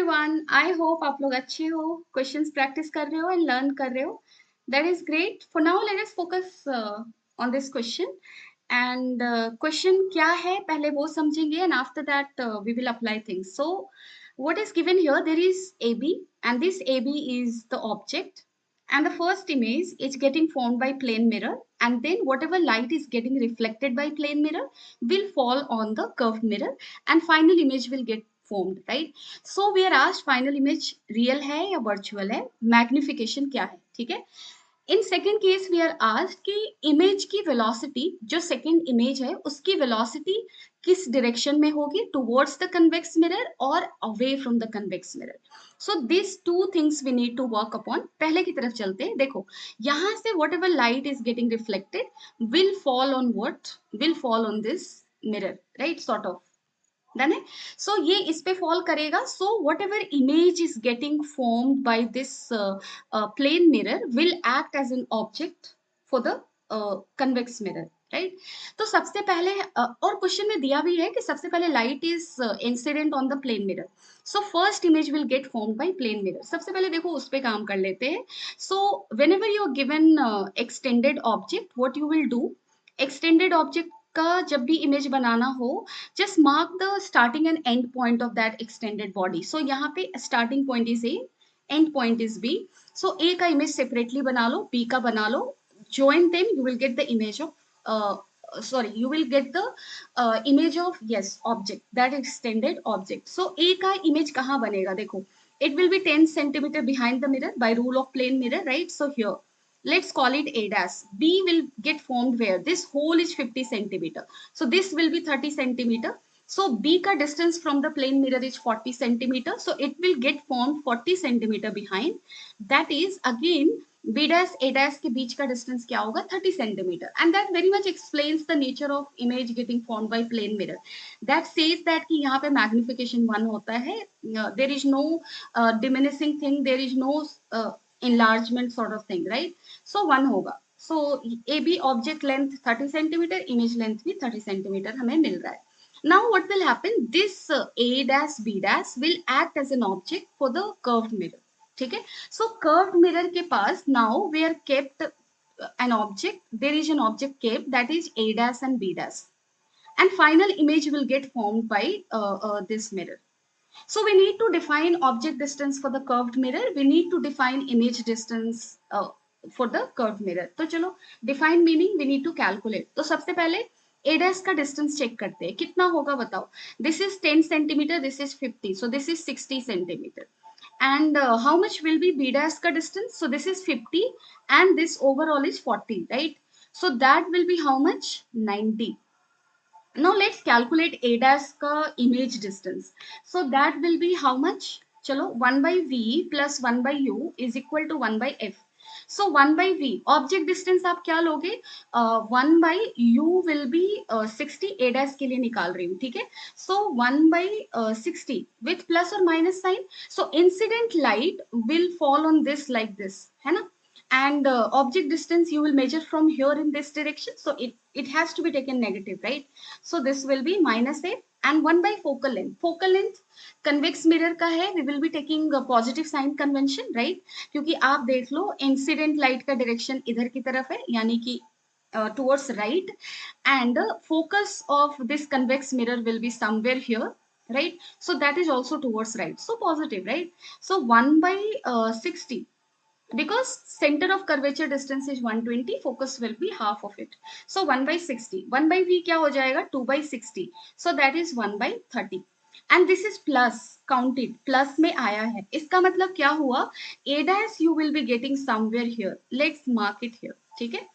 Everyone, I hope आप लोग अच्छे हो, क्वेश्चंस प्रैक्टिस कर रहे हो एंड लर्न कर रहे हो. That is great. For now let us focus on this question. And question क्या है पहले वो समझेंगे and after that we will apply things. So what is given here, there is AB and this AB is the object, and the first image is getting formed by plane mirror, and then whatever light is getting reflected by plane mirror will fall on the curved mirror and final image will get formed, right? So we are asked final image real है या virtual है, magnification क्या है, ठीक है. In second case we are asked कि image की velocity, जो सेकेंड इमेज है उसकी वेलोसिटी किस डायरेक्शन में होगी, टुवर्ड्स द कन्वेक्स मिरर और away from the convex mirror. So this two things we need to work upon. पहले की तरफ चलते हैं. देखो यहां से whatever light is getting reflected will fall on what, will fall on this mirror, right, sort of done है. So ये इस पे फॉल करेगा. So whatever image is getting formed by this plane mirror will act as an object for the convex mirror, right. तो सबसे पहले और question में दिया भी है कि सबसे पहले light is incident on the plane mirror. So first image will get formed by plane mirror. सबसे पहले देखो उस पे काम कर लेते हैं. So whenever you are given extended object, what you will do, extended object का जब भी इमेज बनाना हो, just mark the starting and end point of that extended body. So यहाँ पे starting point is A, end point is B. So A का image separately बना लो, B का बना लो, join them, you will get the image of you will get the image of, yes, object, that extended object. So A का image कहाँ बनेगा, देखो it will be 10 centimeter behind the mirror by rule of plane mirror, right? So here let's call it A dash. B will get formed where this hole is 50 centimeter. So this will be 30 centimeter. So B ka distance from the plane mirror is 40 centimeter. So it will get formed 40 centimeter behind. That is again B dash A dash के बीच का distance क्या होगा, 30 centimeter. And that very much explains the nature of image getting formed by plane mirror. That says that कि यहाँ पे magnification 1 होता है. There is no diminishing thing. There is no enlargement sort of thing, right? So 1 होगा. So AB object length 30 centimeter, image length भी 30 centimeter हमें मिल रहा है. Now what will happen, this A dash B dash will act as an object for the curved mirror, ठीक है. So curved mirror के पास now we are kept an object, there is an object kept, that is A dash and B dash, and final image will get formed by this mirror. So we need to define object distance for the curved mirror. We need to define image distance for the curved mirror. तो चलो define meaning we need to calculate. तो सबसे पहले A dash का distance check करते हैं, कितना होगा बताओ. This is 10 centimeter, this is 50, so this is 60 centimeter. And how much will be B dash का distance? So this is 50 and this overall is 40, right? So that will be how much? 90. Now let's calculate A dash का image distance. So that will be how much? चलो 1 by V plus 1 by U is equal to 1 by F. So 1 by V, object distance आप क्या लोगे? 1 by U will be 60, A dash के लिए निकाल रही हूँ, ठीक है. So 1 by 60 with plus or minus sign. So incident light will fall on this like this, है ना. And object distance you will measure from here in this direction. So it has to be taken negative, right? So this will be minus A and 1 by focal length. Focal length convex mirror का है, we will be taking a positive sign convention, right? क्योंकि आप देख लो incident light का direction इधर की तरफ है, यानी कि towards right, and focus of this convex mirror will be somewhere here, right? So that is also towards right, so positive, right? So 1 by 60, because center of curvature distance is 120, focus will be half of it. So 1 by 60, 1 by V क्या हो जाएगा, 2 by 60, so that is 1 by 30. And this is plus, counted plus में आया है, इसका मतलब क्या हुआ, A dash you will be getting somewhere here, let's mark it here, ठीक है.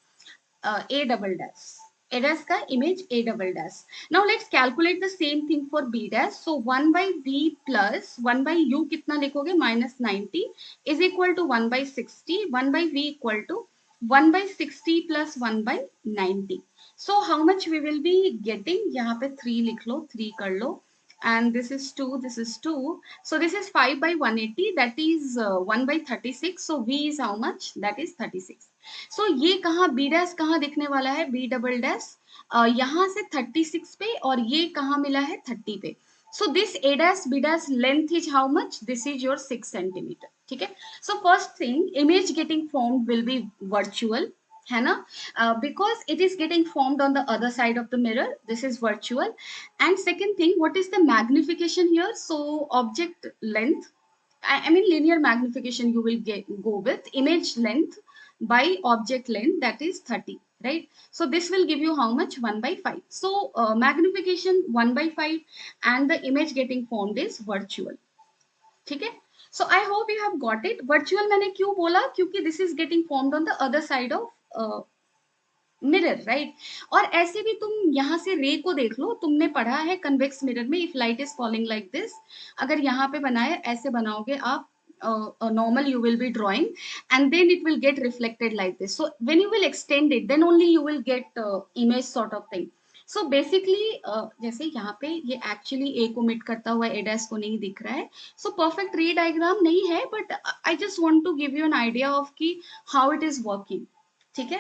A double dash, A dash का image A double dash. Now let's calculate the same thing for B dash. So 1 by V plus 1 by U कितना लिखोगे, minus 90 is equal to 1 by 60. 1 by V equal to 1 by 60 plus 1 by 90. So how much we will be getting, यहाँ पे 3 लिख लो, 3 कर लो, and this is 2, this is 2. So this is 5 by 180, that is 1 by 36. So V is how much, that is 36. So ये कहाँ B dash कहाँ दिखने वाला है, B double dash यहाँ से 36 पे, और ये कहाँ मिला है 30 पे. So this a dash b dash length is how much? This is your 6 centimeter. ठीक है. So first thing, image getting formed will be virtual, है ना? Because it is getting formed on the other side of the mirror. This is virtual. And second thing, what is the magnification here? So object length, I mean linear magnification you will go with image length by object length, that is 30, right? So this will give you how much? 1 by 5. So magnification 1 by 5 and the image getting formed is virtual. ठीक है. So I hope you have got it. Virtual मैंने क्यों बोला? क्योंकि this is getting formed on the other side of mirror, right. और ऐसे भी तुम यहाँ से रे को देख लो, तुमने पढ़ा है कन्वेक्स मिरर में if light is falling like this, अगर यहाँ पे बनाए ऐसे बनाओगे आप, normal you will be drawing and then it will get reflected like this. So when you will extend it, then only you will get image sort of thing. So basically जैसे यहाँ पे ये actually a को मिट करता हुआ a dash को नहीं दिख रहा है, so perfect रे diagram नहीं है, but I just want to give you an idea of कि how it is working. ठीक है,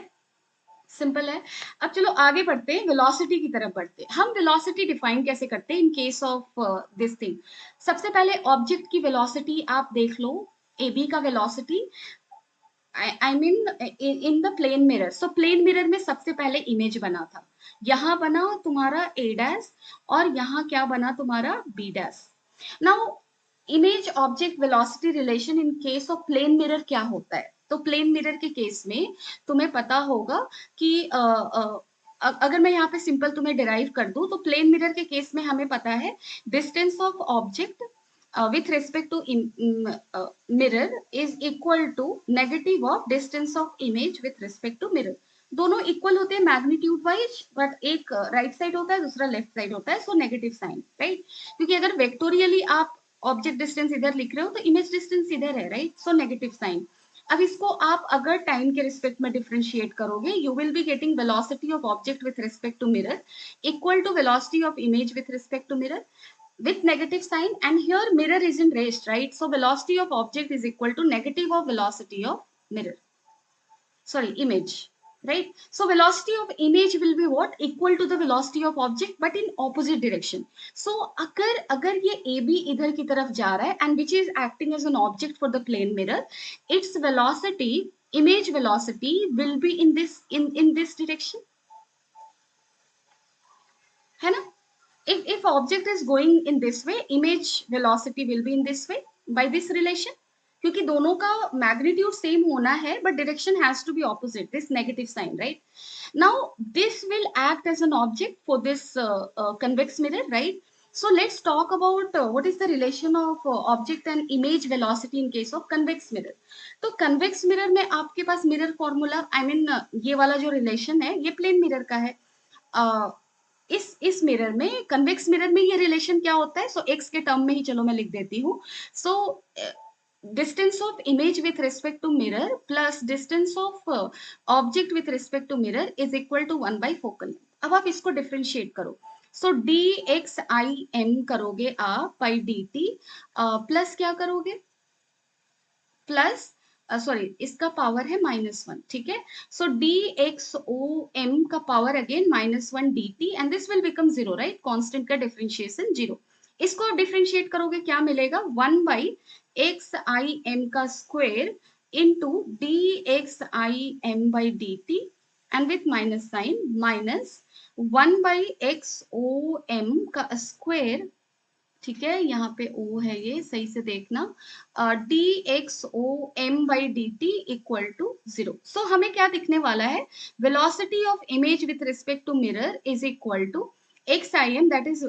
सिंपल है. अब चलो आगे बढ़ते हैं, वेलोसिटी की तरफ बढ़ते हैं. हम वेलोसिटी डिफाइन कैसे करते हैं in case of this thing? सबसे पहले ऑब्जेक्ट की वेलोसिटी आप देख लो, ए बी का velocity, I mean in the plane mirror. So plane mirror में सबसे पहले इमेज बना था, यहाँ बना तुम्हारा ए डैश और यहाँ क्या बना तुम्हारा B dash. Now image object velocity relation in case of plane mirror क्या होता है? तो प्लेन मिरर के केस में तुम्हें पता होगा कि अगर मैं यहाँ पे सिंपल तुम्हें डिराइव कर दूं, तो प्लेन मिरर के केस में हमें पता है distance of object with respect to mirror is equal to negative of distance of image with respect to mirror. दोनों इक्वल होते हैं मैग्नीट्यूड वाइज, बट एक राइट साइड होता है, दूसरा लेफ्ट साइड होता है, सो नेगेटिव साइन, राइट? क्योंकि अगर वेक्टोरियली आप ऑब्जेक्ट डिस्टेंस इधर लिख रहे हो तो इमेज डिस्टेंस इधर है, राइट? So negative sign. अब इसको आप अगर टाइम के रिस्पेक्ट में डिफरेंशिएट करोगे, you will be getting velocity of object with respect to mirror equal to velocity of image with respect to mirror with negative sign, and here mirror is in rest, right? So velocity of object is equal to negative of velocity of mirror, sorry, image, right? So velocity of image will be what? Equal to the velocity of object but in opposite direction. So अगर ये AB इधर की तरफ जा रहा है and which is acting as an object for the plane mirror, its velocity, image velocity will be in this direction, है ना? If object is going in this way, image velocity will be in this way by this relation, क्योंकि दोनों का magnitude same होना है but direction has to be opposite, this negative sign, right? Now this will act as an object for this convex mirror, right? So let's talk about what is the relation of object and image velocity in case of convex mirror. तो convex mirror में आपके पास mirror formula, I mean ये वाला जो relation है ये plane mirror का है. इस मिरर में, कन्वेक्स मिरर में ये रिलेशन क्या होता है? सो एक्स के टर्म में ही चलो मैं लिख देती हूँ. So distance of image with respect to mirror plus distance of object with respect to mirror is equal to 1 by focal. अब आप इसको डिफ्रेंशिएट करो. So D X I M करोगे आप बाई डी टी, प्लस क्या करोगे? Plus sorry इसका power है -1, ठीक है? So D X O M का power again -1 D T and this will become 0, right? Constant का डिफरेंशिएशन 0. इसको आप डिफरेंशिएट करोगे, क्या मिलेगा? 1 बाई एक्स आई एम का square into D X I M by D T and with minus sign minus 1 by X O M का square, ठीक है? यहाँ पे O है, ये सही से देखना, D X O M by D T equal to 0. So हमें क्या दिखने वाला है? Velocity of image with respect to mirror is equal to X I M, that is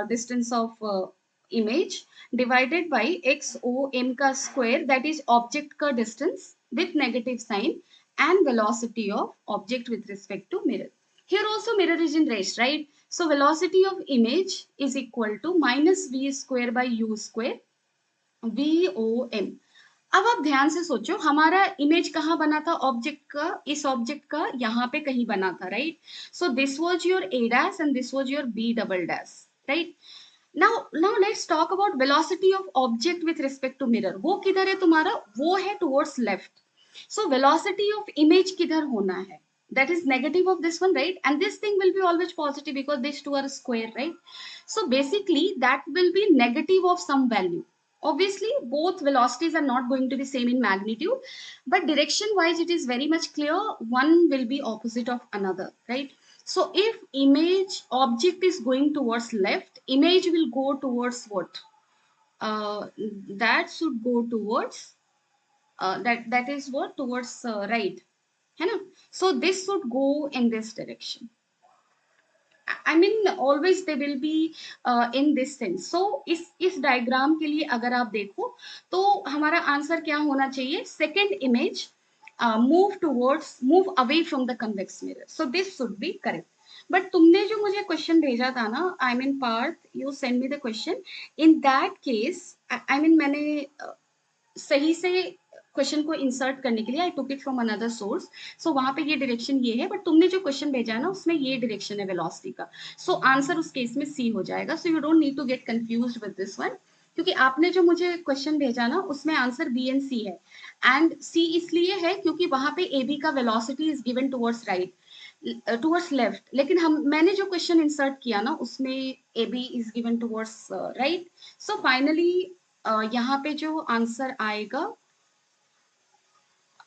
distance of image, divided by X O M का square, that is object का distance with negative sign, and velocity of object with respect to mirror. Here also mirror is in rest, right? So velocity of image is equal to minus v square by u square VOM. अब आप ध्यान से सोचो, हमारा image कहाँ बना था object का? इस ऑब्जेक्ट का यहाँ पे कहीं बना था, right? So this was your a dash and this was your b double dash, right? Now let's talk about velocity of object with respect to mirror. वो किधर है तुम्हारा? वो है towards left. So velocity of image किधर होना है? that is negative of this one, right? And this thing will be always positive because these two are square, right? So basically that will be negative of some value. Obviously both velocities are not going to be same in magnitude, but direction wise it is very much clear one will be opposite of another, right? So if image object is going towards left, image will go towards what? That should go towards that is what, towards right, है ना? So this should go in this direction. I mean always they will be in this sense. So इस diagram के लिए अगर आप देखो तो हमारा आंसर क्या होना चाहिए? Second image move away from the convex mirror. So this should be correct. But तुमने जो मुझे क्वेश्चन भेजा था ना, I mean Parth, you send me the question, in that case I mean मैंने सही से क्वेश्चन को इंसर्ट करने के लिए I took it from another source, so वहां पे ये डायरेक्शन ये है, बट तुमने जो क्वेश्चन भेजा है ना उसमें ये डायरेक्शन है वेलोसिटी का, सो आंसर उस केस में सी हो जाएगा. So you don't need to get confuse with this one, क्योंकि आपने जो मुझे क्वेश्चन भेजा ना उसमें आंसर बी एंड सी है, एंड सी इसलिए है क्योंकि वहां पे ए बी का velocity is given towards right, towards left, लेकिन मैंने जो क्वेश्चन इंसर्ट किया ना उसमें A B is given towards right. So finally यहाँ पे जो आंसर आएगा,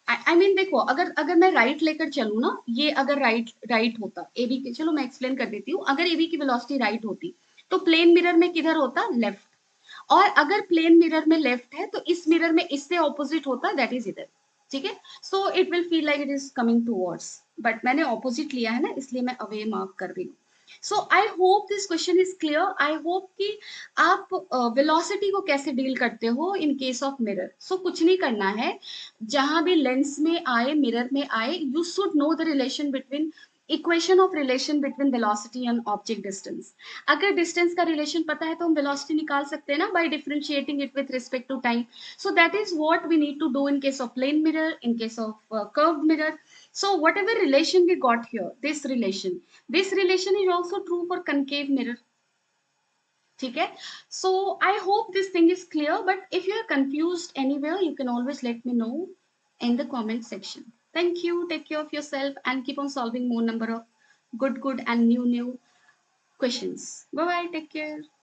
आई मीन देखो, अगर अगर मैं राइट लेकर चलूँ ना, ये अगर राइट राइट होता ए बी के, चलो मैं एक्सप्लेन कर देती हूँ, अगर ए बी की वेलोसिटी राइट होती तो प्लेन मिरर में किधर होता? लेफ्ट. और अगर प्लेन मिरर में लेफ्ट है तो इस मिरर में इससे ऑपोजिट होता, दैट इज इधर. ठीक है, so it will feel like it is coming towards, but मैंने ऑपोजिट लिया है ना इसलिए मैं अवे मार्क कर रही हूँ. So I hope this question is clear. I hope कि आप वेलोसिटी को कैसे डील करते हो in case of mirror. So कुछ नहीं करना है, जहां भी लेंस में आए, मिरर में आए, you should know the relation between, equation of relation between velocity and object distance. अगर डिस्टेंस का रिलेशन पता है तो हम वेलोसिटी निकाल सकते हैं ना, by differentiating it with respect to time. So that is what we need to do in case of plane mirror, in case of curved mirror. So whatever relation we got here, this relation is also true for concave mirror. ठीक है, so I hope this thing is clear, but if you are confused anywhere you can always let me know in the comment section. Thank you, take care of yourself and keep on solving more number of good and new questions. Bye bye, take care.